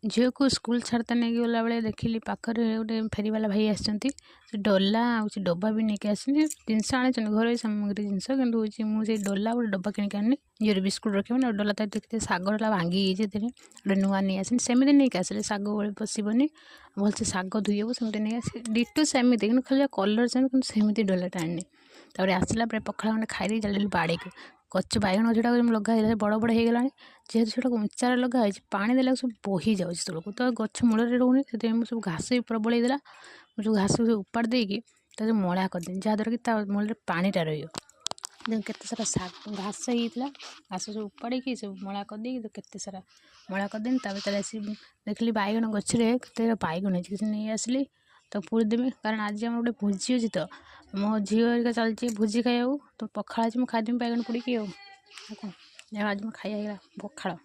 झील को स्कूल छाड़ता नहीं गला बेले देखिली पाखरे गोटे फेरीवाला भाई आसछंती से डोला आ डब्बा भी नहीं आसनी जिनस आने घर सामग्री जिनस कि मुझे डोला गोटे डब्बा किनिक आनी झील बिस्कुट रखे ना डोला देखते शागरा भांगी गोटे नुआ नहीं आसनी सेमती नहीं आसिले शाग पशबनी भलसे शाग धुईब सेमती नहीं आस डिटो सेमती कि खाली कलर सेमती डोलाटा आनी तापर आसला पखाड़ खंडे खाई चल बाड़ी को गच बैगण गछटा लगा बड़ बड़ हो गला जेहेतु से उचार लगाई पानी देला सब बोही जाऊँ तौक तो गच मूल रोनी से सब घास भी प्रबल होता जो घास उपाड़ देकी मला करदे जहाँद्वारा कि मूल पानीटा रही सारा शाग घास होता घास सब उपाड़ी सब मला करदे केते सारा मला करदेनी चले आस देखली बैगण गच्छे बैगण नहीं आसली तो पूरी देवी कारण आज आम गोटे भोजी अच्छी तो मो झील चलती भोजी खाया तो पखाड़ आज मुझे खादेमी बैगण पोड़ी आज मैं खाया पखाड़।